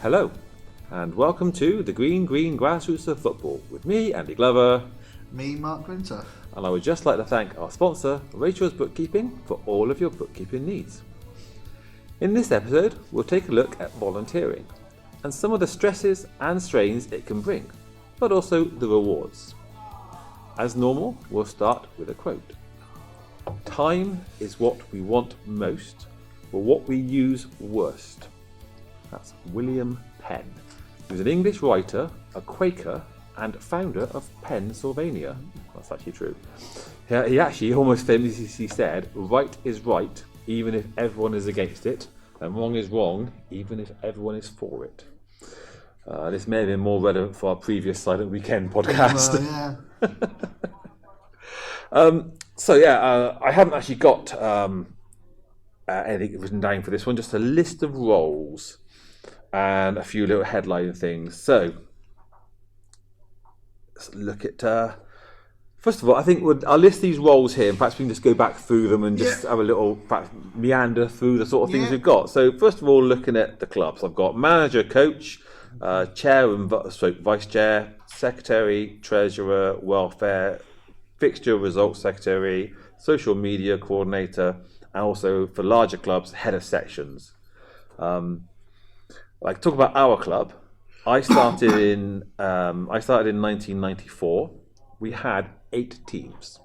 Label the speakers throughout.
Speaker 1: Hello, and welcome to the Green Grassroots of Football with me, Andy Glover.
Speaker 2: Me, Mark Winter.
Speaker 1: And I would just like to thank our sponsor, Rachel's Bookkeeping, for all of your bookkeeping needs. In this episode, we'll take a look at volunteering and some of the stresses and strains it can bring, but also the rewards. As normal, we'll start with a quote. Time is what we want most, but what we use worst. That's William Penn. He was an English writer, a Quaker, and founder of Pennsylvania. That's actually true. He actually almost famously said, right is right, even if everyone is against it, and wrong is wrong, even if everyone is for it. This may have been more relevant for our previous Silent Weekend podcast. I haven't actually got anything written down for this one, just a list of roles and a few little headline things. So, let's look at... first of all, I think I'll list these roles here, and perhaps we can just go back through them and just have a little perhaps meander through the sort of things we've got. So, first of all, looking at the clubs, I've got manager, coach, chair and vice chair, secretary, treasurer, welfare, fixture results secretary, social media coordinator, and also for larger clubs, head of sections. Like talk about our club. I started in 1994. We had 8 teams.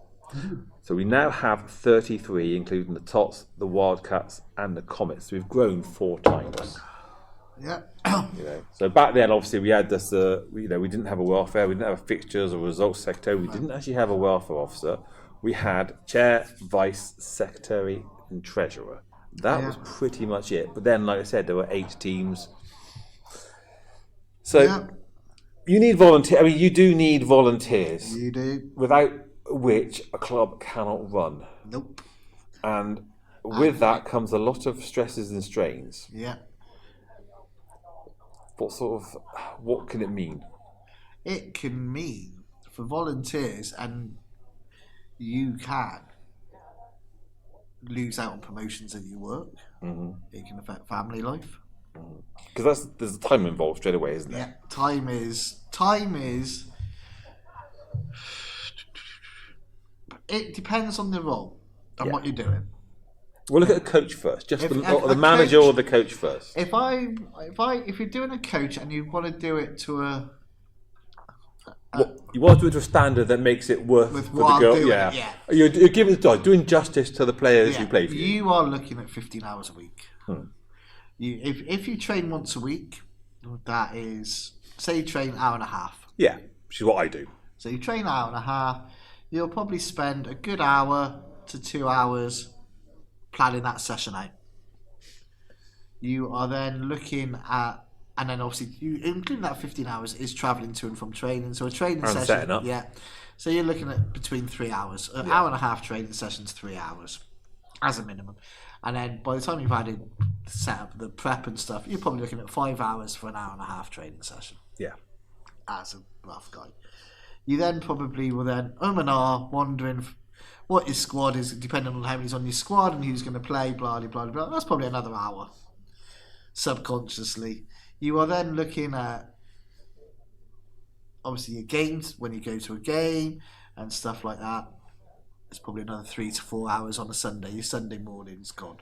Speaker 1: So we now have 33, including the Tots, the Wildcats, and the Comets. We've grown 4 times.
Speaker 2: Yeah.
Speaker 1: So back then, obviously, we had this. We didn't have a welfare. We didn't have a fixtures or results secretary. We didn't actually have a welfare officer. We had chair, vice, secretary, and treasurer. That was pretty much it. But then, like I said, there were 8 teams. So you need volunteers. I mean, you do need volunteers.
Speaker 2: You do.
Speaker 1: Without which a club cannot run.
Speaker 2: Nope.
Speaker 1: And with that comes a lot of stresses and strains.
Speaker 2: Yeah.
Speaker 1: What can it mean?
Speaker 2: It can mean for volunteers, and you can lose out on promotions at your work. Mm-hmm. It can affect family life.
Speaker 1: Because there's time involved straight away, isn't there?
Speaker 2: Yeah, time is. It depends on the role and what you're doing.
Speaker 1: We'll look at the coach first, just the manager or the coach first.
Speaker 2: If you're doing a coach and you want to do it to
Speaker 1: you want to do it to a standard that makes it worth for the girl. You're giving doing justice to the players who play for you.
Speaker 2: You are looking at 15 hours a week. If you train once a week, that is, say you train an hour and a half.
Speaker 1: Yeah, which is what I do.
Speaker 2: So you train an hour and a half, you'll probably spend a good hour to 2 hours planning that session out. You are then looking at, and then obviously you including that 15 hours is travelling to and from training. So a training session,
Speaker 1: setting up.
Speaker 2: So you're looking at between 3 hours, an hour and a half training sessions, 3 hours as a minimum. And then by the time you've had it set up, the prep and stuff, you're probably looking at 5 hours for an hour and a half training session.
Speaker 1: Yeah.
Speaker 2: As a rough guide. You then probably will then and ah wondering what your squad is, depending on how many's on your squad and who's going to play, blah, blah, blah, blah. That's probably another hour, subconsciously. You are then looking at, obviously, your games, when you go to a game and stuff like that. It's probably another 3 to 4 hours on a Sunday. Your Sunday morning's gone.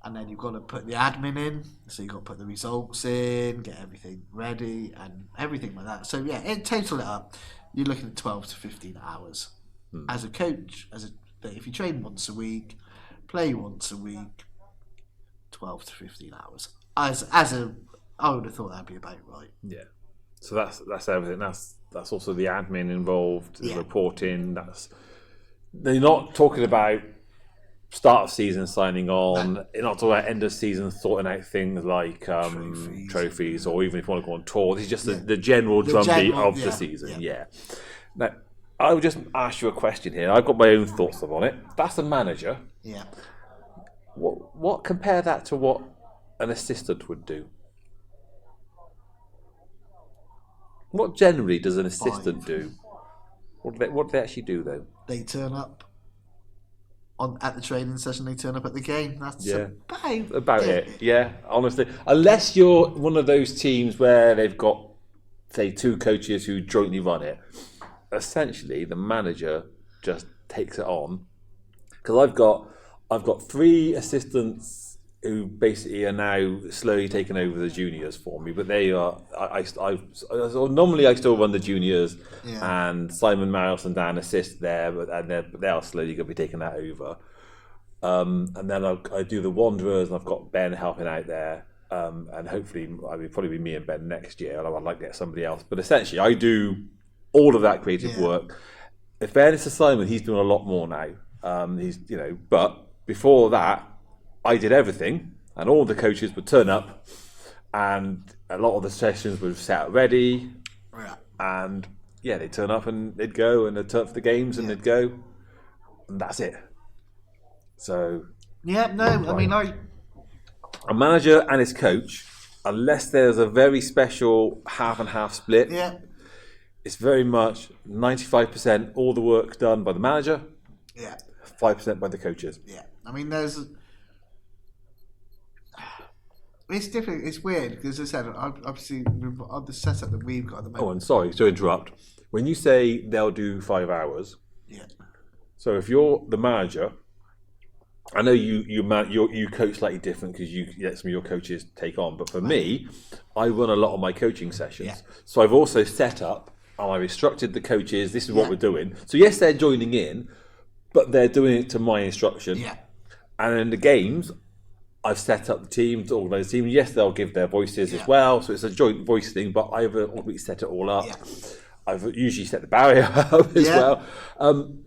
Speaker 2: And then you've got to put the admin in. So you've got to put the results in, get everything ready and everything like that. So, total it up, you're looking at 12 to 15 hours. As a coach, if you train once a week, play once a week, 12 to 15 hours. I would have thought that'd be about right.
Speaker 1: Yeah. So that's everything. That's also the admin involved, the reporting. They're not talking about start of season signing on. They're not talking about end of season sorting out things like trophies, or even if you want to go on tour. This is just the general drumbeat of the season. Yeah. Now, I would just ask you a question here. I've got my own thoughts on it. That's a manager.
Speaker 2: Yeah.
Speaker 1: What compare that to what an assistant would do? What generally does an assistant do? What do they actually do, though?
Speaker 2: They turn up at the training session, they turn up at the game. That's
Speaker 1: about it. Yeah, honestly, unless you're one of those teams where they've got, say, 2 coaches who jointly run it. Essentially, the manager just takes it on, because I've got 3 assistants who basically are now slowly taking over the juniors for me. But they are, normally I still run the juniors, and Simon, Marius and Dan assist there, but they are slowly going to be taking that over. And then I do the Wanderers, and I've got Ben helping out there. And hopefully, probably be me and Ben next year. I'd like to get somebody else. But essentially, I do all of that creative work. In fairness to Simon, he's doing a lot more now. But before that, I did everything, and all the coaches would turn up, and a lot of the sessions were set ready, and they'd turn up and they'd go, and they'd turn up for the games and they'd go, and that's it. So a manager and his coach, unless there's a very special half and half split, it's very much 95% all the work done by the manager, 5% by the coaches.
Speaker 2: I mean, it's different. It's weird because, as I said, obviously the setup that we've got at the moment.
Speaker 1: Oh, and sorry to interrupt. When you say they'll do 5 hours, so if you're the manager, I know you coach slightly different because you let some of your coaches take on. But for me, I run a lot of my coaching sessions, so I've also set up and I've instructed the coaches. This is what we're doing. So yes, they're joining in, but they're doing it to my instruction. And in the games, I've set up the team to organise the team. Yes, they'll give their voices as well, so it's a joint voice thing, but I've already set it all up. I've usually set the barrier up as well.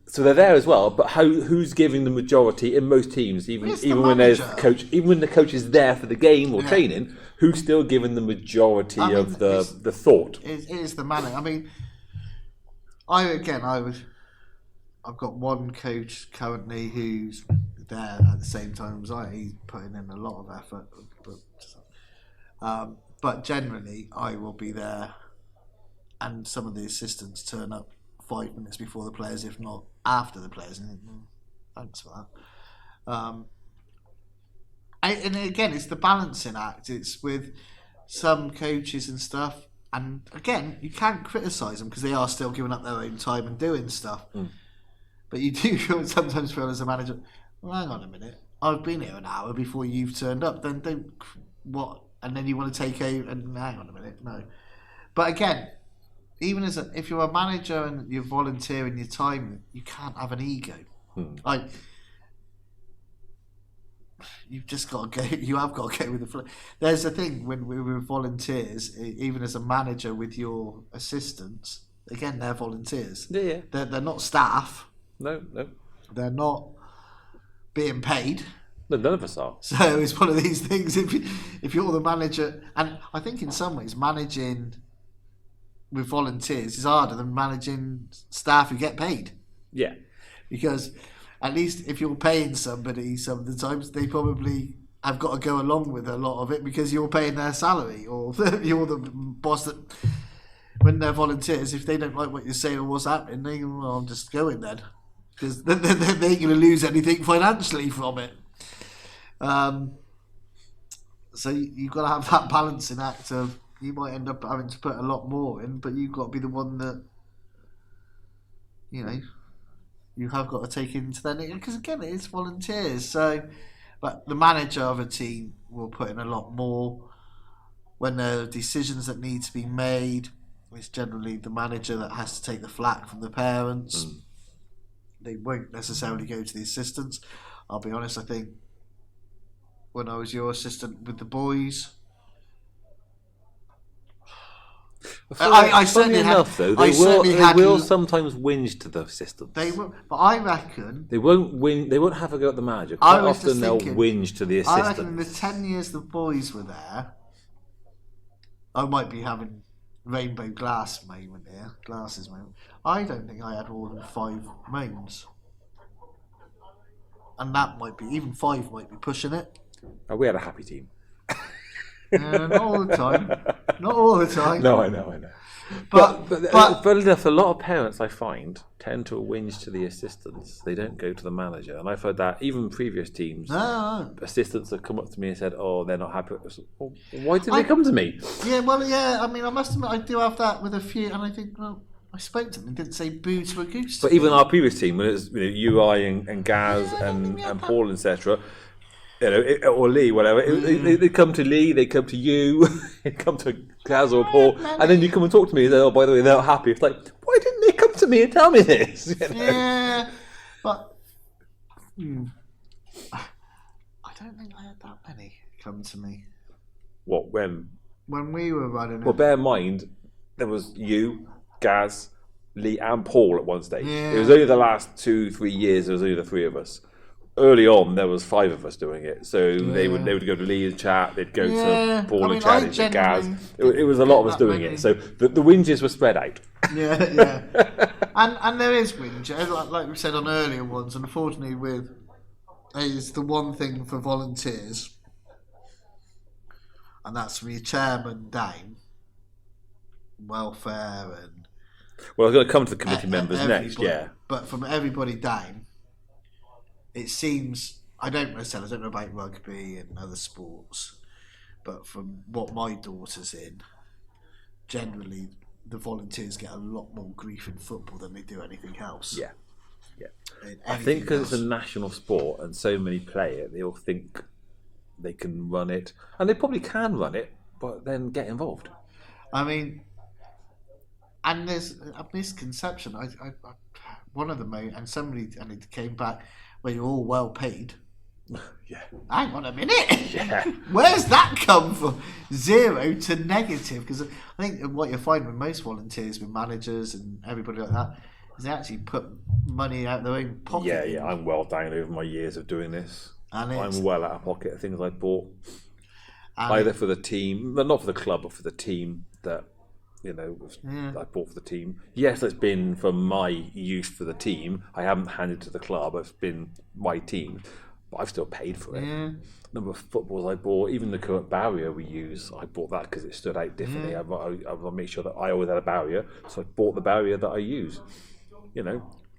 Speaker 1: So they're there as well, but who's giving the majority in most teams, even when there's coach, even when the coach is there for the game or training, who's still giving the majority of the thought?
Speaker 2: It is the manager. I mean, I've got one coach currently who's there at the same time as he's putting in a lot of effort, but generally I will be there, and some of the assistants turn up 5 minutes before the players, if not after the players, and thanks for that. And again, it's the balancing act. It's with some coaches and stuff, and again, you can't criticise them because they are still giving up their own time and doing stuff. But you do sometimes feel as a manager, well, hang on a minute, I've been here an hour before you've turned up, then and then you want to take out, and hang on a minute, no. But again, even if you're a manager and you're volunteering your time, you can't have an ego. You've just got to go. You have got to go with the flow. There's a thing when we're volunteers, even as a manager with your assistants. Again, they're volunteers. They're not staff.
Speaker 1: No.
Speaker 2: They're not being paid.
Speaker 1: No, none of us are.
Speaker 2: So it's one of these things. If you're the manager, and I think in some ways managing with volunteers is harder than managing staff who get paid.
Speaker 1: Yeah.
Speaker 2: Because at least if you're paying somebody, some of the times they probably have got to go along with a lot of it because you're paying their salary, or you're the boss that, when they're volunteers, if they don't like what you're saying or what's happening, they go, well, I'm just going then. Because they ain't going to lose anything financially from it. So you've got to have that balancing act of, you might end up having to put a lot more in, but you've got to be the one that, you have got to take into that. Because again, it's volunteers. So, but the manager of a team will put in a lot more. When there are decisions that need to be made, it's generally the manager that has to take the flak from the parents. They won't necessarily go to the assistants. I'll be honest, I think when I was your assistant with the boys, I certainly
Speaker 1: enough,
Speaker 2: had,
Speaker 1: though, they will sometimes whinge to the assistants.
Speaker 2: They will, but I reckon
Speaker 1: they won't win. They won't have a go at the manager. Quite often they'll whinge to the assistants.
Speaker 2: I reckon in the 10 years the boys were there, I might be having rainbow glasses moment. I don't think I had more than 5 moans, and that might be, even 5 might be pushing it.
Speaker 1: Oh, we had a happy team.
Speaker 2: Not all the time. Not all the time.
Speaker 1: No, I know. But funnily enough, a lot of parents I find tend to whinge to the assistants. They don't go to the manager, and I've heard that even previous teams, assistants have come up to me and said, "Oh, they're not happy." Well, why didn't they come to me?
Speaker 2: Yeah, well, yeah. I mean, I must admit, I do have that with a few, and I think, well, I spoke to them and didn't say boo to a goose.
Speaker 1: But even our previous team, when it was you, I, and Gaz and Paul, etc. Or Lee, whatever. They come to Lee, they come to you, they come to Gaz or Paul, and then you come and talk to me and say, "Oh, by the way, they're not happy." It's like, why didn't they come to me and tell me this?
Speaker 2: Yeah, but I don't think I had that many come to me.
Speaker 1: What, when?
Speaker 2: When we were running.
Speaker 1: Well, bear in mind, there was you, Gaz, Lee, and Paul at one stage.
Speaker 2: Yeah.
Speaker 1: It was only the last 2-3 years. There was only the three of us. Early on, there was 5 of us doing it, so they would go to Lee and chat. They'd go to Paul and chat. To Gaz. It was a lot of us doing it, so the whinges were spread out.
Speaker 2: Yeah. and there is whinge, like we said on earlier ones. Unfortunately, is the one thing for volunteers, and that's from your chairman down, welfare and.
Speaker 1: Well, I was going to come to the committee members next. Yeah,
Speaker 2: but from everybody down. It seems, I don't know about rugby and other sports, but from what my daughter's in, generally the volunteers get a lot more grief in football than they do anything else.
Speaker 1: Yeah. I think because it's a national sport and so many play it, they all think they can run it, and they probably can run it, but then get involved.
Speaker 2: I mean, and there's a misconception. I one of them, and it came back. Where you're all well paid.
Speaker 1: Yeah.
Speaker 2: Hang on a minute.
Speaker 1: Yeah.
Speaker 2: Where's that come from? 0 to negative. Because I think what you find with most volunteers, with managers and everybody like that, is they actually put money out of their own pocket.
Speaker 1: Yeah. I'm well down over my years of doing this. And I'm well out of pocket of things I bought. Either for the team, not for the club, but for the team that I bought for the team. Yes, it's been for my use for the team. I haven't handed to the club. It's been my team, but I've still paid for it.
Speaker 2: Yeah.
Speaker 1: Number of footballs I bought, even the current barrier we use, I bought that because it stood out differently. I want to make sure that I always had a barrier, so I bought the barrier that I use.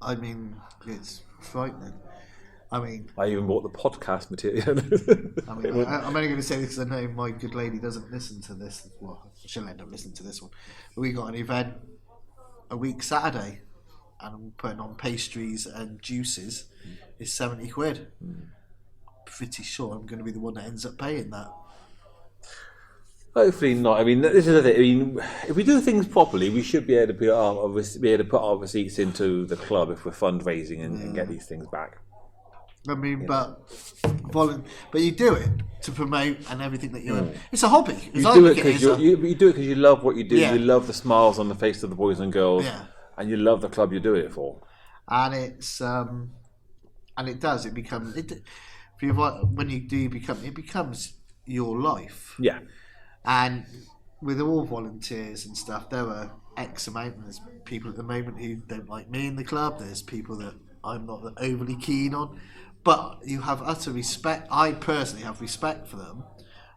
Speaker 2: I mean, it's frightening. I
Speaker 1: even bought the podcast material.
Speaker 2: I'm only going to say this because I know my good lady doesn't listen to this. Well, she'll end up listening to this one. But we got an event a week Saturday, and I'm putting on pastries and juices. It's £70. Pretty sure I'm going to be the one that ends up paying that.
Speaker 1: Hopefully not. I mean, this is the thing. I mean, if we do things properly, we should be able to put our receipts into the club if we're fundraising and get these things back.
Speaker 2: I mean, but you do it to promote and everything that you're. It's a hobby.
Speaker 1: You do it because you love what you do. Yeah. You love the smiles on the face of the boys and girls, and you love the club you're doing it for.
Speaker 2: And it's and it does. It becomes when you do become it becomes your life.
Speaker 1: Yeah.
Speaker 2: And with all volunteers and stuff, there are X amount. There's people at the moment who don't like me in the club. There's people that I'm not overly keen on. But you have utter respect. I personally have respect for them.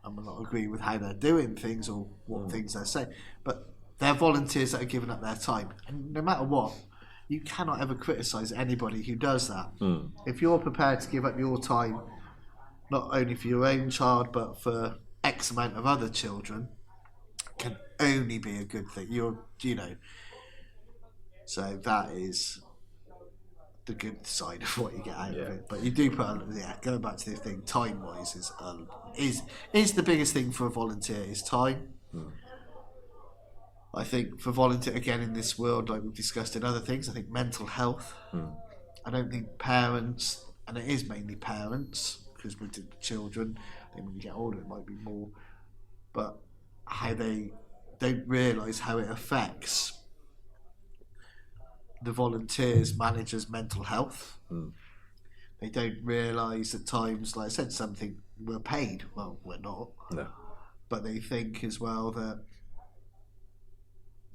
Speaker 2: I will not agree with how they're doing things or what things they're saying. But they're volunteers that are giving up their time. And no matter what, you cannot ever criticise anybody who does that. If you're prepared to give up your time, not only for your own child, but for X amount of other children, can only be a good thing. So that is the good side of what you get out of it. But you do put, going back to the thing, time wise is the biggest thing for a volunteer is time. I think for volunteer again in this world, like we've discussed in other things, I think mental health. I don't think parents, and it is mainly parents because with the children, I think when you get older it might be more, but how they don't realise how it affects the volunteers, managers' mental health. They don't realise at times, like I said, something we're paid. Well, we're not.
Speaker 1: No.
Speaker 2: But they think as well that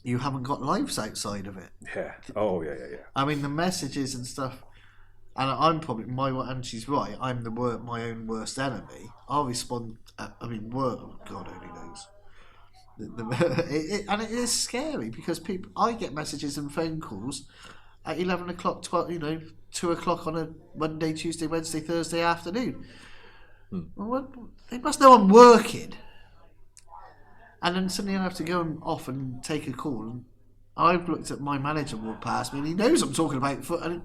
Speaker 2: you haven't got lives outside of it.
Speaker 1: Yeah. Oh, yeah.
Speaker 2: I mean, the messages and stuff, and I'm probably, and she's right, I'm my own worst enemy. I'll respond, God only knows. And it is scary because I get messages and phone calls at 11 o'clock, 2 o'clock on a Monday, Tuesday, Wednesday, Thursday afternoon. Well, they must know I'm working. And then suddenly I have to go off and take a call. And I've looked at my manager walk past me and he knows I'm talking about foot. And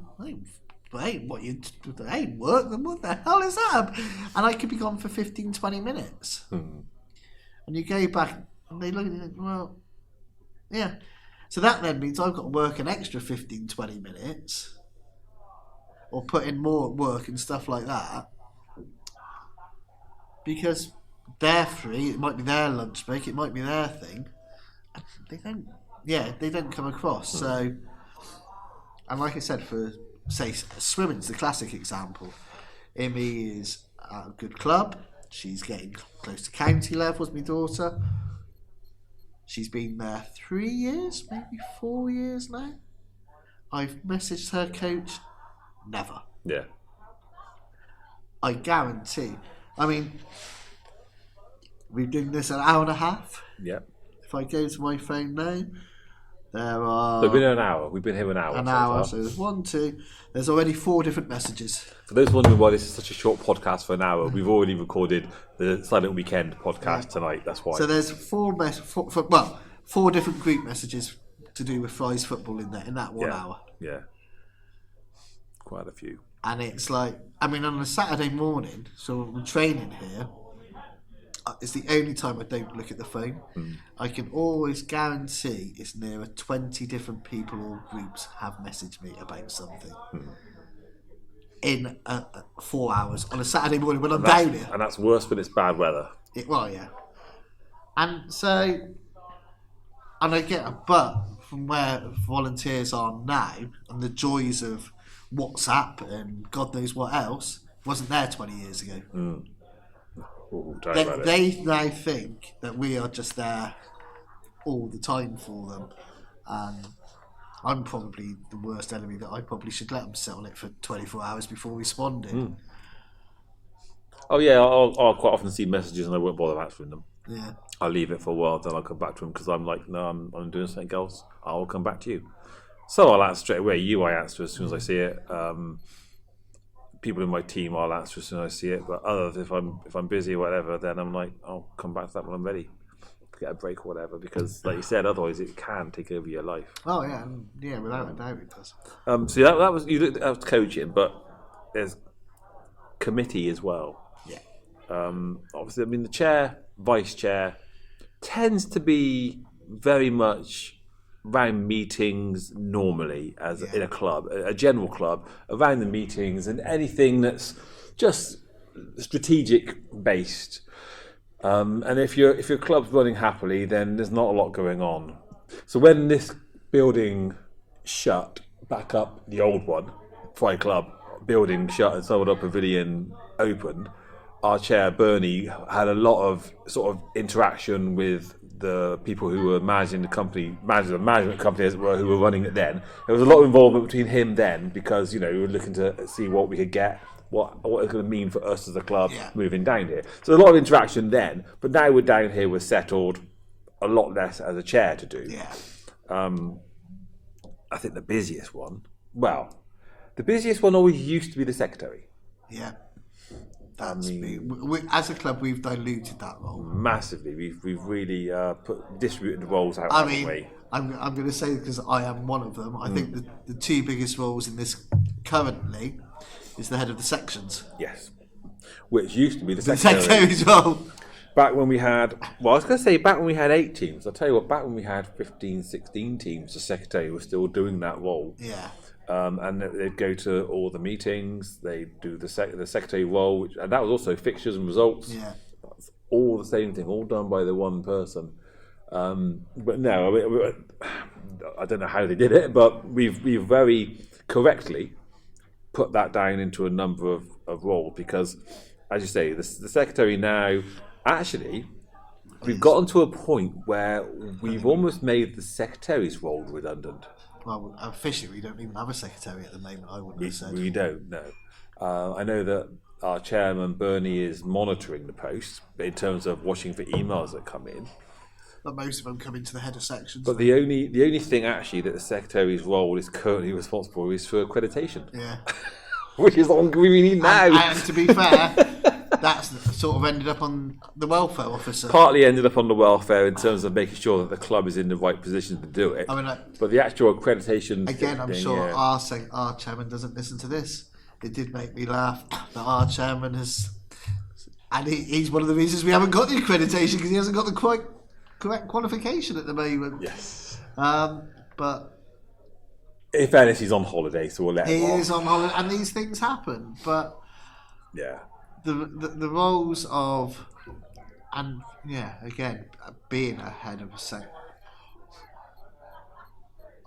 Speaker 2: hey, work? Then what the hell is that? And I could be gone for 15, 20 minutes. And you go back and they look at you and think, well, yeah. So that then means I've got to work an extra 15, 20 minutes or put in more work and stuff like that because they're free. It might be their lunch break. It might be their thing. And they don't come across. So, and like I said, for say swimming's the classic example. Amy is at a good club. She's getting close to county levels. My daughter. She's been there 3 years, maybe 4 years now. I've messaged her coach. Never.
Speaker 1: Yeah.
Speaker 2: I guarantee. I mean, we're doing this an hour and a half.
Speaker 1: Yeah.
Speaker 2: If I go to my phone now, there are...
Speaker 1: We've been here an hour. We've been here an hour.
Speaker 2: An hour. So there's 1, 2. There's already 4 different messages.
Speaker 1: For those wondering why this is such a short podcast for an hour, we've already recorded the Silent Weekend podcast tonight. That's why.
Speaker 2: So there's 4 different group messages to do with Fry's football in that 1 hour.
Speaker 1: Yeah. Quite a few.
Speaker 2: And it's like, I mean, on a Saturday morning, so we're training here, it's the only time I don't look at the phone. I can always guarantee it's nearer 20 different people or groups have messaged me about something in 4 hours on a Saturday morning when I'm down here.
Speaker 1: And that's worse when it's bad weather.
Speaker 2: Yeah. And so, and I get a but from where volunteers are now and the joys of WhatsApp and God knows what else wasn't there 20 years ago.
Speaker 1: Ooh,
Speaker 2: they now think that we are just there all the time for them, and I'm probably the worst enemy that I probably should let them sit on it for 24 hours before responding.
Speaker 1: Oh yeah, I'll quite often see messages and I won't bother answering them.
Speaker 2: Yeah,
Speaker 1: I'll leave it for a while, then I'll come back to them because I'm like, no, I'm doing something else. I'll come back to you. So I'll answer straight away. I answer as soon as I see it. People in my team, I'll answer as soon as I see it. But if I'm busy or whatever, then I'm like, I'll come back to that when I'm ready. Get a break or whatever, because like you said, otherwise it can take over your life.
Speaker 2: Oh yeah, without a doubt it does.
Speaker 1: So that was coaching, but there's committee as well.
Speaker 2: Yeah.
Speaker 1: Obviously, I mean the chair, vice chair, tends to be very much around meetings normally, as in a club, a general club, around the meetings and anything that's just strategic based. And if your club's running happily, then there's not a lot going on. So when this building shut back up, the old one, Fry Club building shut and Sold Up Pavilion opened, our chair Bernie had a lot of sort of interaction with the people who were managing the management company as it were, who were running it then. There was a lot of involvement between him then because, we were looking to see what we could get, what it's going to mean for us as a club moving down here. So a lot of interaction then, but now we're down here, we're settled, a lot less as a chair to do.
Speaker 2: Yeah.
Speaker 1: I think the busiest one always used to be the secretary.
Speaker 2: Yeah. As a club, we've diluted that role
Speaker 1: massively. We've really distributed the roles out.
Speaker 2: I mean, I'm going to say because I am one of them. I think the 2 biggest roles in this currently is the head of the sections.
Speaker 1: Yes, which used to be the
Speaker 2: secretary's role.
Speaker 1: Back when we had, I was going to say back when we had 8 teams. I'll tell you what, back when we had 15, 16 teams, the secretary was still doing that role.
Speaker 2: Yeah.
Speaker 1: And they'd go to all the meetings. They do the secretary role, and that was also fixtures and results.
Speaker 2: Yeah,
Speaker 1: that's all the same thing, all done by the one person. But no, I don't know how they did it, but we've very correctly put that down into a number of roles because, as you say, the secretary now actually. We've gotten to a point where we've almost made the secretary's role redundant.
Speaker 2: Well, officially, we don't even have a secretary at the moment, I wouldn't have said.
Speaker 1: We don't, no. I know that our chairman, Bernie, is monitoring the post in terms of watching for emails that come in.
Speaker 2: But most of them come into the header sections.
Speaker 1: But the only thing actually that the secretary's role is currently responsible for is for accreditation.
Speaker 2: Yeah.
Speaker 1: Which is all we need now.
Speaker 2: And to be fair, that's sort of ended up on the welfare officer.
Speaker 1: Partly ended up on the welfare in terms of making sure that the club is in the right position to do it.
Speaker 2: I mean,
Speaker 1: but the actual accreditation
Speaker 2: again, I'm sure
Speaker 1: yeah.
Speaker 2: our chairman doesn't listen to this. It did make me laugh that our chairman has, and he's one of the reasons we haven't got the accreditation because he hasn't got the correct qualification at the moment.
Speaker 1: Yes.
Speaker 2: But
Speaker 1: in fairness, he's on holiday, so we'll let him
Speaker 2: he
Speaker 1: off.
Speaker 2: is on holiday, and these things happen. But
Speaker 1: yeah,
Speaker 2: the roles of, and yeah, again, being a head of a sect,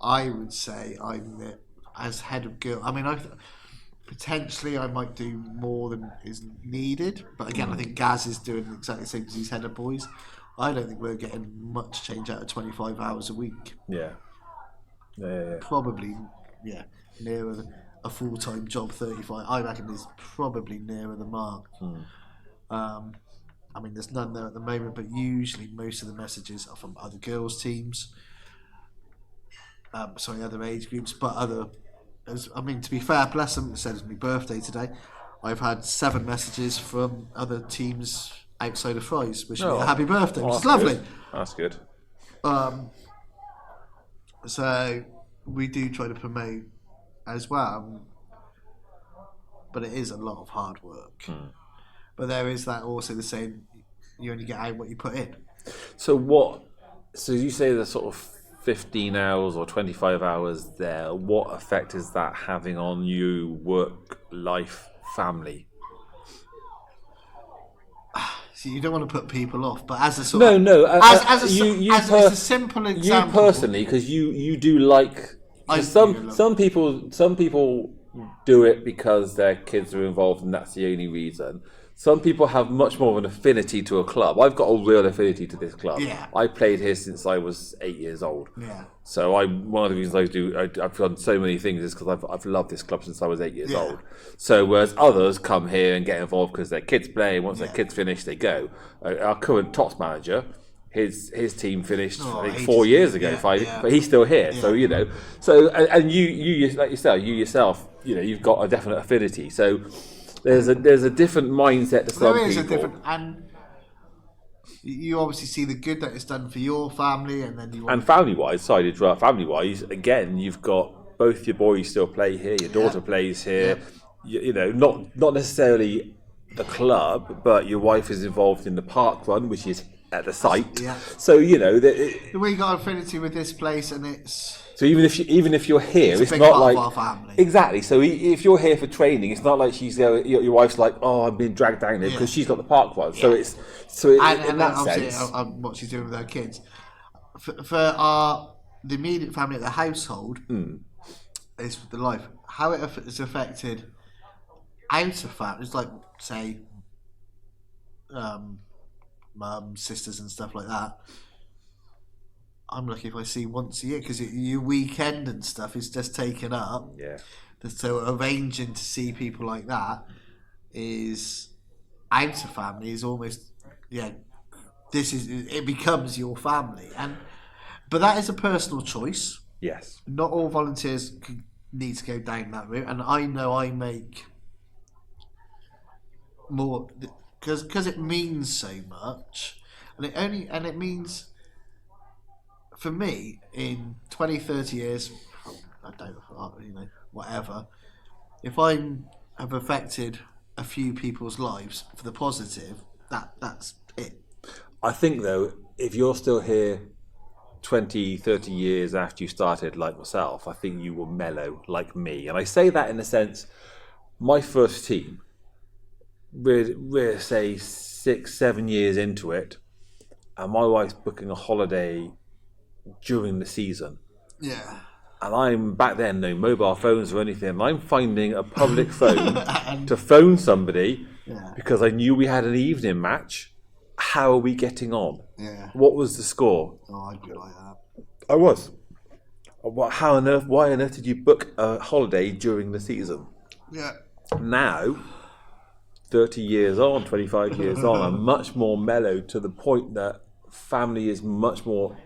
Speaker 2: I would say as head of girl. I mean, potentially I might do more than is needed, but again, I think Gaz is doing exactly the same as he's head of boys. I don't think we're getting much change out of 25 hours a week.
Speaker 1: Yeah.
Speaker 2: Probably, nearer a full-time job, 35. I reckon is probably nearer the mark. I mean, there's none there at the moment, but usually most of the messages are from other girls' teams. Other age groups, but to be fair, bless them, it said it's my birthday today. I've had 7 messages from other teams outside of Fry's wishing me a happy birthday, which is lovely.
Speaker 1: Good. That's good.
Speaker 2: So we do try to promote as well, but it is a lot of hard work. But there is that also the saying, you only get out what you put in.
Speaker 1: So you say the sort of 15 hours or 25 hours there, what effect is that having on you, work, life, family?
Speaker 2: So you don't want to put people off, but as a sort
Speaker 1: as
Speaker 2: a simple example,
Speaker 1: you personally, because you do like some people do it because their kids are involved and that's the only reason. Some people have much more of an affinity to a club. I've got a real affinity to this club.
Speaker 2: Yeah.
Speaker 1: I played here since I was 8 years old.
Speaker 2: Yeah.
Speaker 1: So one of the reasons I've done so many things is because I've loved this club since I was 8 years old. So whereas others come here and get involved because their kids play, and once their kids finish, they go. Our current TOTS manager, his team finished I think 4 years ago, but he's still here. Yeah. So and you like yourself, you've got a definite affinity. So there's a different mindset to some people.
Speaker 2: There is a different, and you obviously see the good that it's done for your family, and then you.
Speaker 1: And family-wise, again, you've got both your boys still play here. Your daughter plays here. Yeah. Not necessarily the club, but your wife is involved in the park run, which is at the site.
Speaker 2: Yeah.
Speaker 1: So
Speaker 2: we got affinity with this place, and it's.
Speaker 1: So even if you're here, it's
Speaker 2: not
Speaker 1: part
Speaker 2: like
Speaker 1: of
Speaker 2: our family.
Speaker 1: Exactly. So if you're here for training, it's not like your wife's like, oh, I'm being dragged down there because she's got the park run. So in that sense,
Speaker 2: what she's doing with her kids. For the immediate family at the household is the life. How it is affected out of family, it's like say, mum, sisters, and stuff like that. I'm lucky if I see once a year because your weekend and stuff is just taken up.
Speaker 1: Yeah.
Speaker 2: So arranging to see people like that is out of family is almost it becomes your family, but that is a personal choice.
Speaker 1: Yes.
Speaker 2: Not all volunteers need to go down that route, and I know I make more because it means so much, and it means. For me, in 20, 30 years, I don't whatever, if I have affected a few people's lives for the positive, that's it.
Speaker 1: I think, though, if you're still here 20, 30 years after you started, like myself, I think you will mellow like me. And I say that in the sense, my first team, we're say 6, 7 years into it, and my wife's booking a holiday during the season.
Speaker 2: Yeah.
Speaker 1: And I'm back then, no mobile phones or anything, and I'm finding a public phone to phone somebody because I knew we had an evening match. How are we getting on?
Speaker 2: Yeah.
Speaker 1: What was the score?
Speaker 2: Oh, I'd be like that.
Speaker 1: I was. Why on earth did you book a holiday during the season?
Speaker 2: Yeah.
Speaker 1: Now, 30 years on, 25 years on, I'm much more mellow to the point that family is much more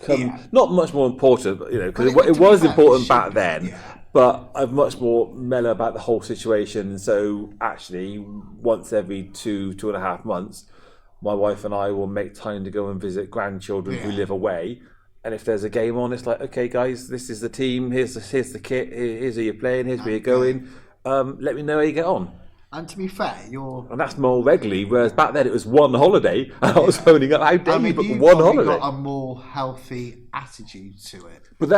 Speaker 2: Yeah.
Speaker 1: not much more important, but, because
Speaker 2: But
Speaker 1: it
Speaker 2: to be
Speaker 1: was
Speaker 2: fair,
Speaker 1: important
Speaker 2: it
Speaker 1: back
Speaker 2: should be,
Speaker 1: then.
Speaker 2: yeah.
Speaker 1: But I'm much more mellow about the whole situation. So actually, once every 2.5 months, my wife and I will make time to go and visit grandchildren who
Speaker 2: Yeah.
Speaker 1: live away. And if there's a game on, it's like, okay, guys, this is the team. Here's the kit. Here's who you're playing. Here's where you're going. Let me know how you get on.
Speaker 2: And to be fair,
Speaker 1: And that's more regularly. Whereas back then it was one holiday, and I was phoning up. How dare you book one holiday?
Speaker 2: Got a more healthy attitude to it.
Speaker 1: But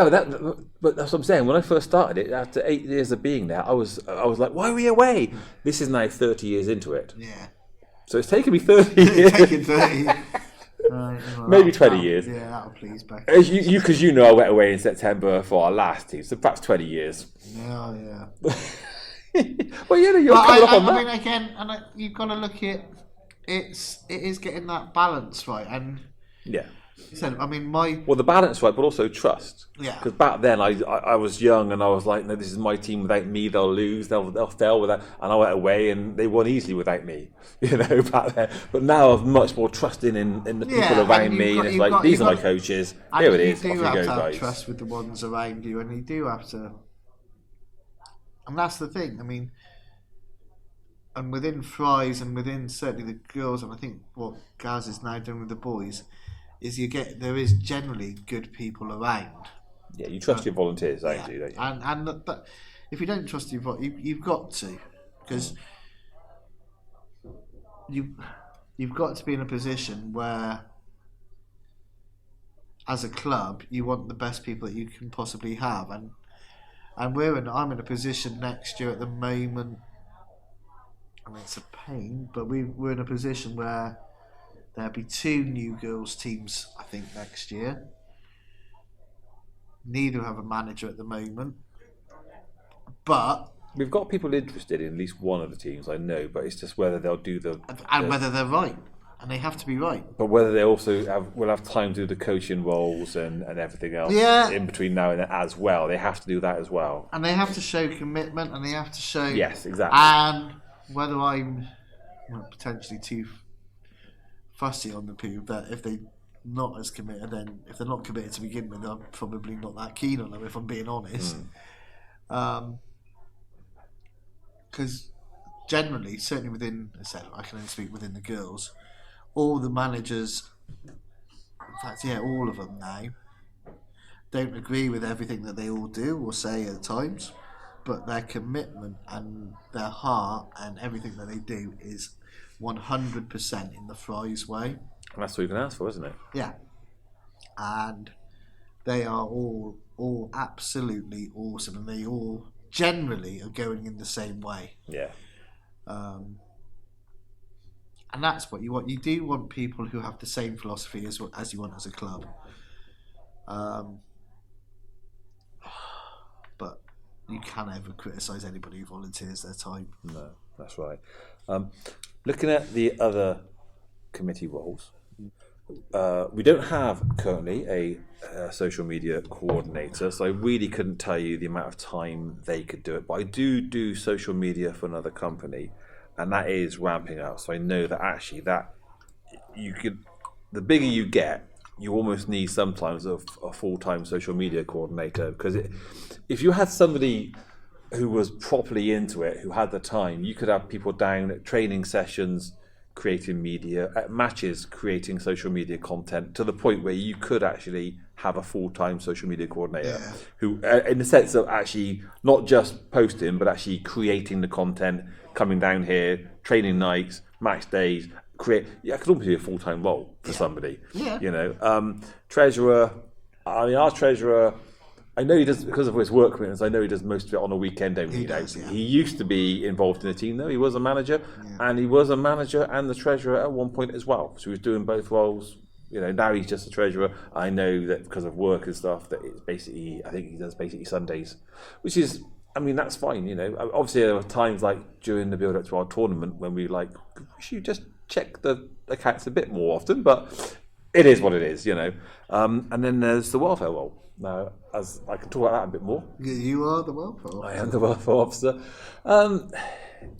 Speaker 1: but that's what I'm saying. When I first started it, after 8 years of being there, I was like, why are we away? This is now 30 years into it.
Speaker 2: Yeah.
Speaker 1: So it's taken me 30 years.
Speaker 2: Taking 30.
Speaker 1: Maybe 20 years.
Speaker 2: Yeah, that'll please back.
Speaker 1: Because you know I went away in September for our last team, so perhaps 20 years.
Speaker 2: Yeah.
Speaker 1: Well, you're coming up on that.
Speaker 2: I mean, again, you've got to look at it is getting that balance right, and
Speaker 1: Yeah.
Speaker 2: so I mean,
Speaker 1: Well, the balance, right, but also trust.
Speaker 2: Yeah.
Speaker 1: Because back then I was young and I was like, no, this is my team. Without me, they'll lose. They'll fail without. And I went away and they won easily without me. Back then. But now I'm much more trusting in the people around me, and it's like these are my coaches. Here it is. Off you go, guys.
Speaker 2: Trust with the ones around you, and you do have to. And that's the thing. I mean, and within Fry's and within certainly the girls, and I think what Gaz is now doing with the boys, is there is generally good people around.
Speaker 1: Yeah, you trust your volunteers, don't you?
Speaker 2: And if you don't trust you've got to, because you've got to be in a position where, as a club, you want the best people that you can possibly have, and I'm in a position next year at the moment. I mean, it's a pain, but we're in a position where there'll be 2 new girls teams, I think, next year. Neither have a manager at the moment, but
Speaker 1: we've got people interested in at least one of the teams, I know, but it's just whether they'll do
Speaker 2: whether they're right, and they have to be right.
Speaker 1: But whether they also will have time to do the coaching roles and everything else in between now and then as well. They have to do that as well,
Speaker 2: and they have to show commitment, and they have to show
Speaker 1: exactly.
Speaker 2: And whether I'm potentially too fussy on the people, that if they're not as committed, then if they're not committed to begin with, I'm probably not that keen on them, if I'm being honest. Because generally, certainly within, I can only speak within the girls, all the managers, in fact, all of them now, don't agree with everything that they all do or say at times, but their commitment and their heart and everything that they do is 100% in the Fry's way.
Speaker 1: And that's what you can ask for, isn't it?
Speaker 2: Yeah. And they are all absolutely awesome, and they all generally are going in the same way.
Speaker 1: Yeah.
Speaker 2: And that's what you want. You do want people who have the same philosophy as you want as a club. But you can't ever criticise anybody who volunteers their time.
Speaker 1: No, that's right. Looking at the other committee roles, we don't have currently a social media coordinator, so I really couldn't tell you the amount of time they could do it. But I do social media for another company, and that is ramping up. So I know that actually that you could, the bigger you get, you almost need sometimes a full-time social media coordinator, because if you had somebody who was properly into it, who had the time, you could have people down at training sessions creating media, at matches creating social media content, to the point where you could actually have a full-time social media coordinator who, in the sense of actually not just posting, but actually creating the content, coming down here, training nights, match days, it could almost be a full-time role for somebody. Treasurer, I mean, our treasurer, I know he does, because of his work commitments, I know he does most of it on a weekend only. He used to be involved in the team, though. He was a manager, and he was a manager and the treasurer at one point as well. So he was doing both roles. Now he's just a treasurer. I know that because of work and stuff, that it's basically, I think he does basically Sundays, which is, I mean, that's fine. Obviously there were times like during the build-up to our tournament when we we should just check the accounts a bit more often, but it is what it is, And then there's the welfare role. Now, as I can talk about that a bit more.
Speaker 2: You are the welfare officer.
Speaker 1: I am the welfare officer.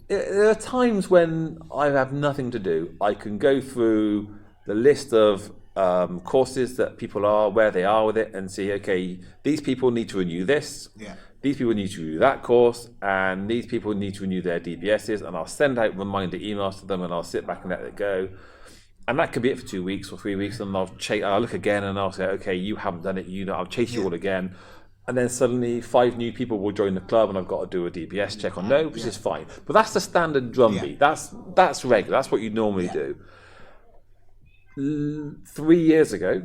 Speaker 1: There are times when I have nothing to do. I can go through the list of courses that people are, where they are with it, and see, okay, these people need to renew this.
Speaker 2: Yeah.
Speaker 1: These people need to renew that course, and these people need to renew their DBSs, and I'll send out reminder emails to them, and I'll sit back and let it go. And that could be it for 2 weeks or 3 weeks, and I'll look again, and I'll say, okay, you haven't done it, I'll chase you all again. And then suddenly 5 new people will join the club, and I've got to do a DBS check on no, which is fine. But that's the standard drumbeat. That's regular. That's what you normally do. 3 years ago,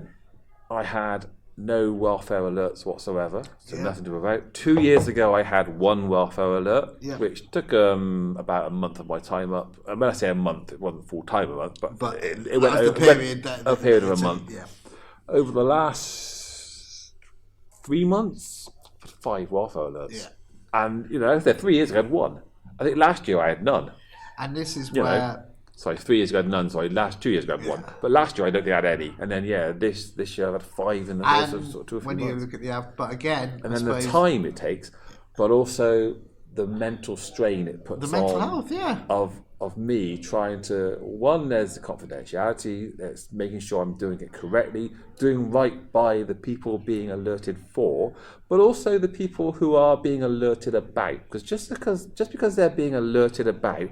Speaker 1: I had no welfare alerts whatsoever, so nothing to about. 2 years ago, I had 1 welfare alert, which took about a month of my time up. And when I say a month, it wasn't full time a month, but it went over a period of a month.
Speaker 2: Yeah.
Speaker 1: Over the last 3 months, 5 welfare alerts.
Speaker 2: Yeah.
Speaker 1: And, I said 3 years ago, I had 1. I think last year I had none.
Speaker 2: And this is where...
Speaker 1: Sorry, 3 years ago I had none. Sorry, 2 years ago I had 1. But last year I don't think I had any. And then this year I've had 5 in the course of sort of 2 or 3 months.
Speaker 2: When you look at the but again,
Speaker 1: and then the time it takes, but also the mental strain it puts on.
Speaker 2: The mental health,
Speaker 1: of me trying to, one, there's the confidentiality, there's making sure I'm doing it correctly, doing right by the people being alerted for, but also the people who are being alerted about. Because just because they're being alerted about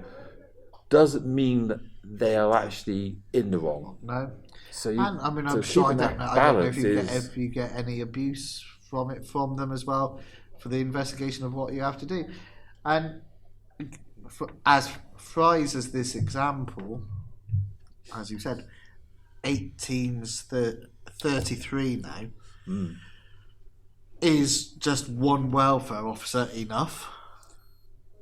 Speaker 1: doesn't mean that they are actually in the wrong.
Speaker 2: No.
Speaker 1: So
Speaker 2: I'm sure I don't know if you get any abuse from them as well for the investigation of what you have to do. And as Fry's as this example, as you said, 18's 33 now, is just 1 welfare officer enough?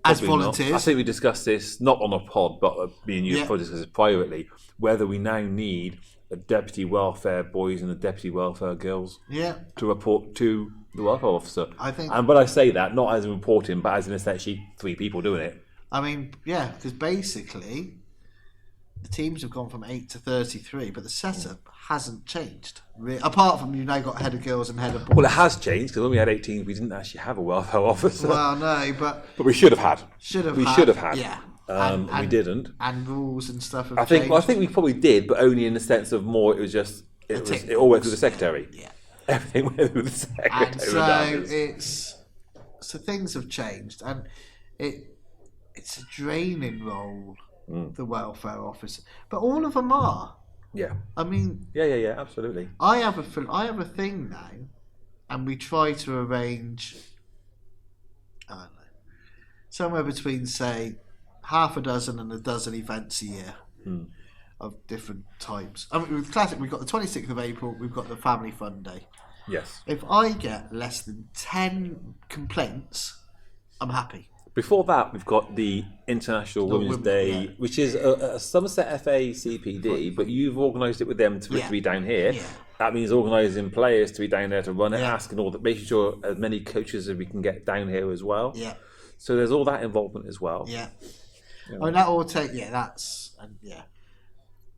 Speaker 2: As volunteers.
Speaker 1: Not. I think we discussed this not on a pod, but me and you probably discussed this privately, whether we now need a deputy welfare boys and a deputy welfare girls to report to the welfare officer.
Speaker 2: I think,
Speaker 1: but I say that not as reporting, but as in essentially 3 people doing it.
Speaker 2: I mean, because basically the teams have gone from 8 to 33, but the setup hasn't changed. Apart from you've now got head of girls and head of boys.
Speaker 1: Well, it has changed because when we had 18, we didn't actually have a welfare officer.
Speaker 2: Well, no, but
Speaker 1: we should have had.
Speaker 2: We should have had.
Speaker 1: Yeah. And we didn't.
Speaker 2: And rules and stuff have changed.
Speaker 1: I think we probably did, but only in the sense of more. It was just it all went through the secretary.
Speaker 2: Yeah.
Speaker 1: Everything went through the secretary.
Speaker 2: And so things have changed, and it's a draining role. The welfare officer, but all of them are.
Speaker 1: Yeah.
Speaker 2: I mean.
Speaker 1: Yeah. Absolutely.
Speaker 2: I have a thing now, and we try to arrange. I don't know, somewhere between say half a dozen and a dozen events a year of different types. I mean, with classic, we've got the 26th of April. We've got the Family Fun Day.
Speaker 1: Yes.
Speaker 2: If I get less than 10 complaints, I'm happy.
Speaker 1: Before that, we've got the International Women's Day, which is a Somerset FA CPD, but you've organised it with them to be down here. Yeah. That means organising players to be down there to run it, asking all that, making sure as many coaches as we can get down here as well.
Speaker 2: Yeah.
Speaker 1: So there's all that involvement as well.
Speaker 2: Yeah. I mean, that will take.
Speaker 1: So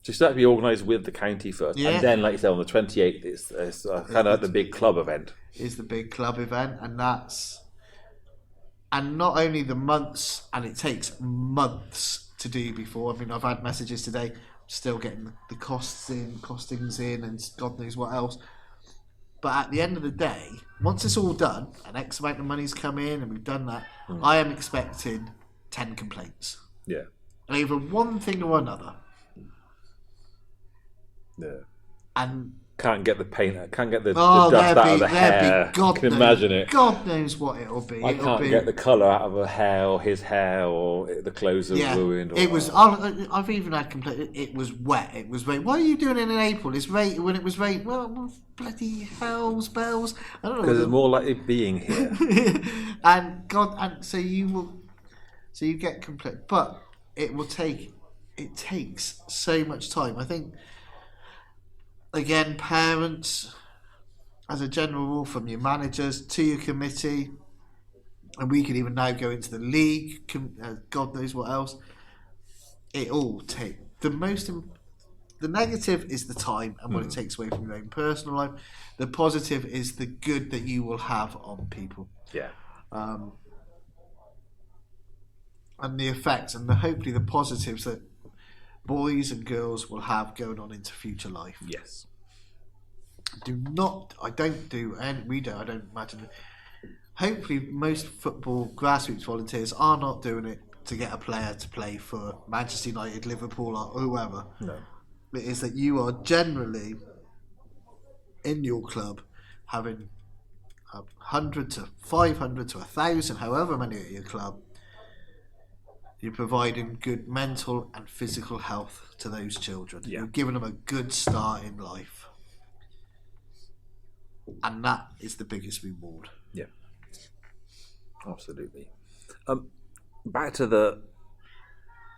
Speaker 1: you start to be organised with the county first, and then, like you said, on the 28th, it's kind of the big club event.
Speaker 2: Is the big club event, and that's. And not only the months, and it takes months to do before. I mean, I've had messages today, still getting the costings in, and God knows what else. But at the end of the day, once it's all done, and X amount of money's come in, and we've done that, I am expecting 10 complaints.
Speaker 1: Yeah.
Speaker 2: Over one thing or another.
Speaker 1: Yeah.
Speaker 2: And
Speaker 1: can't get the paint, can't get the dust out of the hair. Can imagine it.
Speaker 2: God knows what it'll be.
Speaker 1: I can't get the colour out of her hair or his hair, or the clothes are ruined. Or
Speaker 2: it was. I've even had complaints. It was wet. It was rain. Why are you doing it in April? It's rain when it was rain. Well, bloody hell's bells. I don't know.
Speaker 1: Because it's more likely being here.
Speaker 2: So you get complaints, but it will take. It takes so much time. I think. Again, parents, as a general rule, from your managers to your committee, and we can even now go into the league, God knows what else. It all takes the negative is the time and what it takes away from your own personal life. The positive is the good that you will have on people.
Speaker 1: Yeah.
Speaker 2: And the effects and hopefully the positives that boys and girls will have going on into future life.
Speaker 1: Yes.
Speaker 2: I don't imagine. Hopefully, most football grassroots volunteers are not doing it to get a player to play for Manchester United, Liverpool, or whoever.
Speaker 1: No.
Speaker 2: It is that you are generally in your club having 100 to 500 to 1,000, however many at your club. You're providing good mental and physical health to those children.
Speaker 1: Yeah.
Speaker 2: You're giving them a good start in life. And that is the biggest reward.
Speaker 1: Yeah. Absolutely. Back to the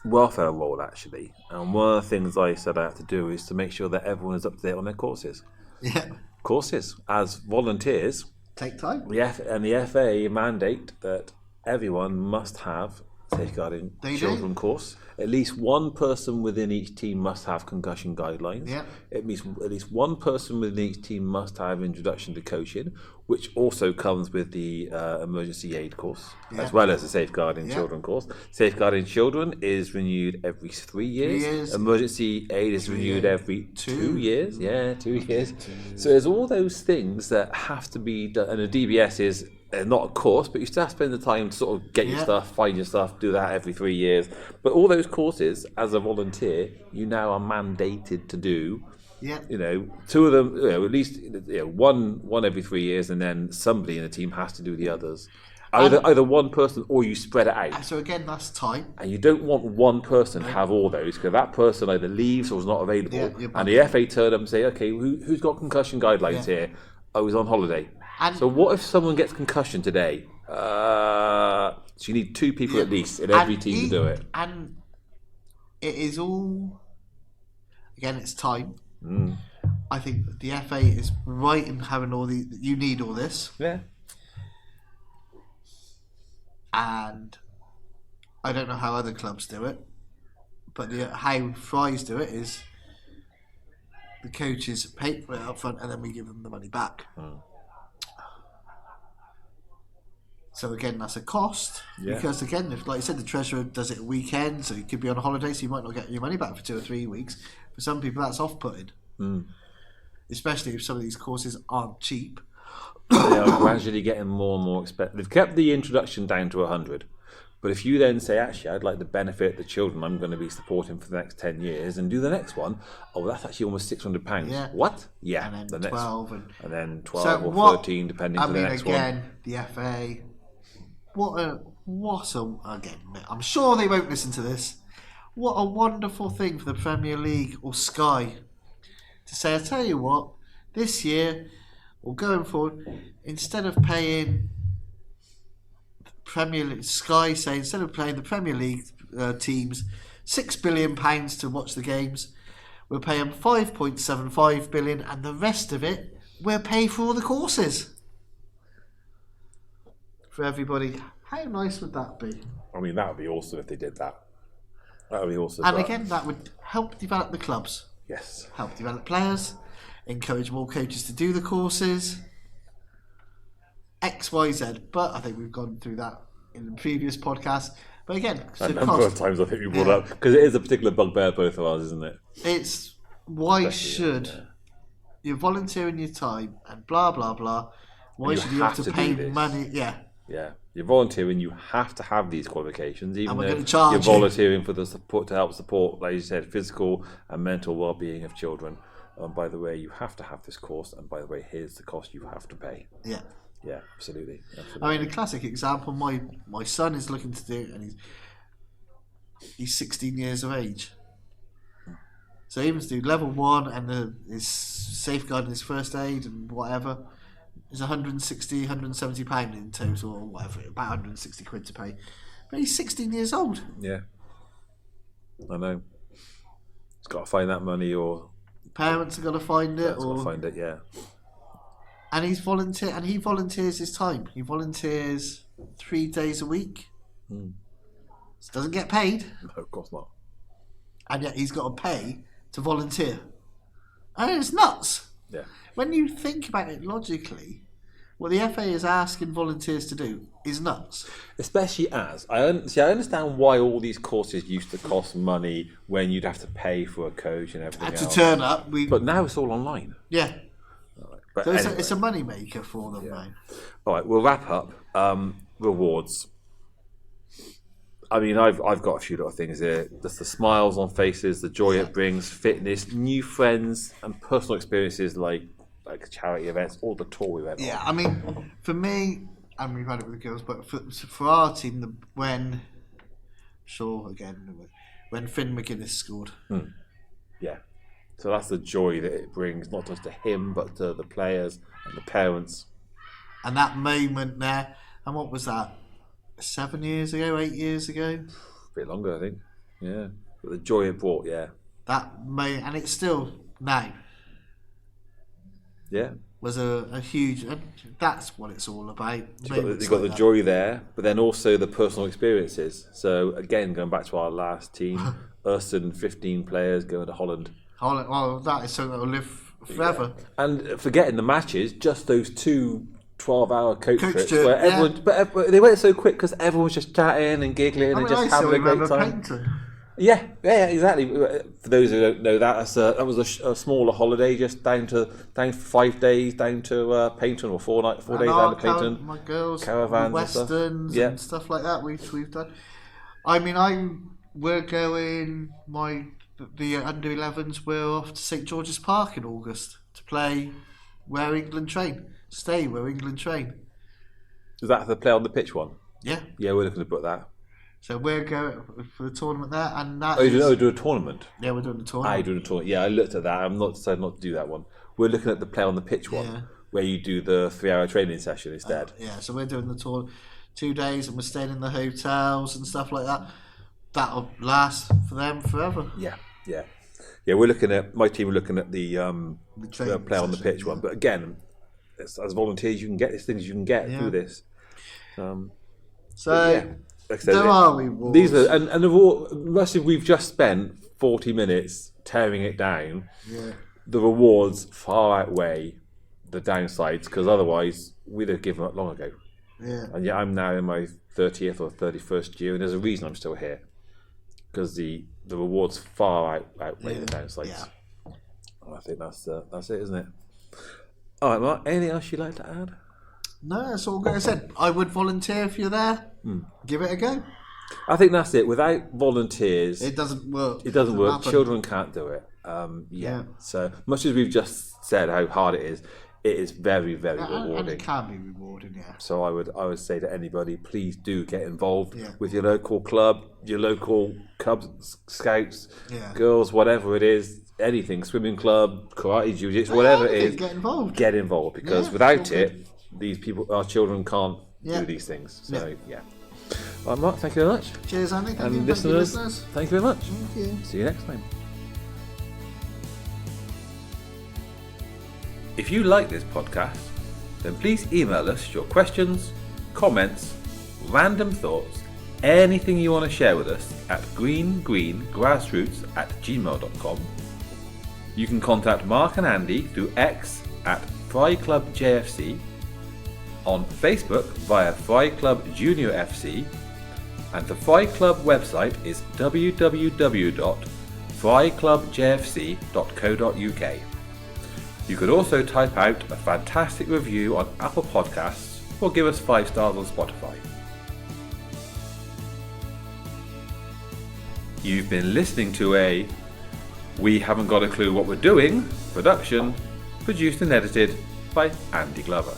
Speaker 1: welfare role, actually. And one of the things I said I have to do is to make sure that everyone is up to date on their courses.
Speaker 2: Yeah.
Speaker 1: Courses. As volunteers,
Speaker 2: Take time.
Speaker 1: the FA mandate that everyone must have safeguarding children course. At least one person within each team must have concussion guidelines.
Speaker 2: Yeah.
Speaker 1: It means at least one person within each team must have introduction to coaching, which also comes with the emergency aid course, as well as the safeguarding children course. Safeguarding children is renewed every 3 years.
Speaker 2: 3 years.
Speaker 1: Emergency aid is renewed every 2 years. Yeah, 2 years. So there's all those things that have to be done, and a DBS is not a course, but you still have to spend the time to sort of get your stuff, find your stuff, do that every 3 years. But all those courses, as a volunteer, you now are mandated to do.
Speaker 2: Yeah.
Speaker 1: You know, two of them, at least one every 3 years, and then somebody in the team has to do the others. Either one person or you spread it out.
Speaker 2: So again, that's time.
Speaker 1: And you don't want one person to have all those, because that person either leaves or is not available. And the FA turn up and say, okay, who's got concussion guidelines here? I was on holiday. So what if someone gets concussion today? So you need 2 people at least in every team to do it.
Speaker 2: And it is all, again, it's time. I think the FA is right in having you need all this.
Speaker 1: Yeah.
Speaker 2: And I don't know how other clubs do it, but how Fry's do it is the coaches pay for it up front and then we give them the money back. So again, that's a cost because again, if, like I said, the treasurer does it at weekend, so you could be on a holiday, so you might not get your money back for 2 or 3 weeks. For some people, that's off-putting, especially if some of these courses aren't cheap.
Speaker 1: They are gradually getting more and more expensive. They've kept the introduction down to 100, but if you then say, actually, I'd like to benefit the children I'm going to be supporting for the next 10 years and do the next one, that's actually almost £600.
Speaker 2: Yeah.
Speaker 1: What? Yeah.
Speaker 2: And then
Speaker 1: the
Speaker 2: 12.
Speaker 1: And then 12 or 13, depending on the next one.
Speaker 2: Again, the FA... Again, I'm sure they won't listen to this. What a wonderful thing for the Premier League or Sky to say, I tell you what, this year or going forward, instead of paying Premier League, Sky say instead of paying the Premier League teams £6 billion to watch the games, we'll pay them £5.75 billion, and the rest of it we'll pay for all the courses. For everybody, how nice would that be?
Speaker 1: I mean, that would be awesome if they did that. That would be awesome.
Speaker 2: And again, that would help develop the clubs.
Speaker 1: Yes.
Speaker 2: Help develop players, encourage more coaches to do the courses. X, Y, Z. But I think we've gone through that in the previous podcast. But again,
Speaker 1: a number of times I think we brought up, because it is a particular bugbear both of ours, isn't it?
Speaker 2: It's why should you're volunteering your time and blah blah blah. Why should you have to pay money?
Speaker 1: Yeah, you're volunteering. You have to have these qualifications, even though
Speaker 2: you're
Speaker 1: volunteering for the support to help support, like you said, physical and mental well-being of children. By the way, you have to have this course, and by the way, here's the cost you have to pay. Yeah, absolutely.
Speaker 2: I mean, a classic example. My son is looking to do, and he's 16 years of age. So even to do level 1 and his safeguarding, his first aid and whatever. Is £170 in total, or whatever, about 160 quid to pay. But he's 16 years old. Yeah,
Speaker 1: I know. He's got to find that money, or
Speaker 2: parents have got to find it,
Speaker 1: got to find it. Yeah.
Speaker 2: And he volunteers his time. He volunteers 3 days a week. So doesn't get paid.
Speaker 1: No, of course not.
Speaker 2: And yet he's got to pay to volunteer. And it's nuts.
Speaker 1: Yeah.
Speaker 2: When you think about it logically, what the FA is asking volunteers to do is nuts.
Speaker 1: Especially as I understand why all these courses used to cost money when you'd have to pay for a coach and everything else.
Speaker 2: To turn up,
Speaker 1: but now it's all online.
Speaker 2: Yeah.
Speaker 1: But
Speaker 2: So
Speaker 1: anyway.
Speaker 2: it's a money maker for them
Speaker 1: Yeah.
Speaker 2: now.
Speaker 1: All right, we'll wrap up. Rewards. I mean, I've got a few little things here. Just the smiles on faces, the joy it brings, fitness, new friends, and personal experiences like charity events or the tour we went on.
Speaker 2: Yeah, I mean, for me, and we've had it with the girls, but for our team, when Finn McGuinness scored.
Speaker 1: Yeah. So that's the joy that it brings, not just to him, but to the players and the parents.
Speaker 2: And that moment there, and what was that? 7 years ago, 8 years ago?
Speaker 1: A bit longer, I think. Yeah. But the joy it brought, yeah.
Speaker 2: And it's still now.
Speaker 1: Yeah.
Speaker 2: Was a huge. That's what it's all about.
Speaker 1: You've got the joy there, but then also the personal experiences. So again, going back to our last team, us and 15 players going to Holland.
Speaker 2: Well, that is something that will live forever.
Speaker 1: Yeah. And forgetting the matches, just those 2 12-hour coach trips
Speaker 2: trip,
Speaker 1: where everyone, but they went so quick because everyone was just chatting and giggling and just having a great time. Yeah, exactly. For those who don't know that, that was a smaller holiday, just down for 5 days down to Paynton, or 4 days down to Paynton.
Speaker 2: My girls,
Speaker 1: caravans,
Speaker 2: westerns, and stuff like that. We've done. I mean, we're going. The under 11s. We're off to St George's Park in August to play where England train. Stay where England train.
Speaker 1: Is that the play on the pitch one?
Speaker 2: Yeah.
Speaker 1: Yeah, we're looking to put that.
Speaker 2: So we're going for the tournament there, and that.
Speaker 1: Do a tournament.
Speaker 2: Yeah, we're doing the tournament.
Speaker 1: Doing a tournament. Yeah, I looked at that. I'm not decided not to do that one. We're looking at the play on the pitch one, where you do the 3-hour training session instead.
Speaker 2: Yeah, so we're doing the tour 2 days, and we're staying in the hotels and stuff like that. That'll last for them forever.
Speaker 1: Yeah. We're looking at my team. We're looking at the play on the pitch one, but again, as volunteers, you can get these things. You can get through this. Like I said,
Speaker 2: there are rewards.
Speaker 1: These are and of all, mostly we've just spent 40 minutes tearing it down.
Speaker 2: Yeah.
Speaker 1: The rewards far outweigh the downsides, because otherwise we'd have given up long ago.
Speaker 2: Yeah.
Speaker 1: And yet I'm now in my 30th or 31st year, and there's a reason I'm still here, because the rewards far outweigh the downsides.
Speaker 2: Yeah.
Speaker 1: And I think that's it, isn't it? All right, Mark. Anything else you'd like to add?
Speaker 2: No, that's all good. I said I would volunteer if you're there. Give it a go.
Speaker 1: I think that's it. Without volunteers,
Speaker 2: it doesn't work.
Speaker 1: It doesn't work.
Speaker 2: Happen.
Speaker 1: Children can't do it. So much as we've just said how hard it is very, very rewarding.
Speaker 2: And it can be rewarding, yeah.
Speaker 1: So I would say to anybody, please do get involved with your local club, your local Cubs, Scouts, girls, whatever it is, anything, swimming club, karate, jiu-jitsu, whatever it is. Get involved, because without it, these people, our children, can't do these things. So All right, Mark, thank you very much.
Speaker 2: Cheers, Andy. Thank
Speaker 1: you.
Speaker 2: Listeners,
Speaker 1: thank you very much.
Speaker 2: Thank you.
Speaker 1: See you next time. If you like this podcast, then please email us your questions, comments, random thoughts, anything you want to share with us at greengrassroots@gmail.com. You can contact Mark and Andy through X at Fry Club JFC, on Facebook via Fry Club Junior FC, and the Fry Club website is www.fryclubjfc.co.uk. You could also type out a fantastic review on Apple Podcasts or give us 5 stars on Spotify. You've been listening to a We Haven't Got a Clue What We're Doing production, produced and edited by Andy Glover.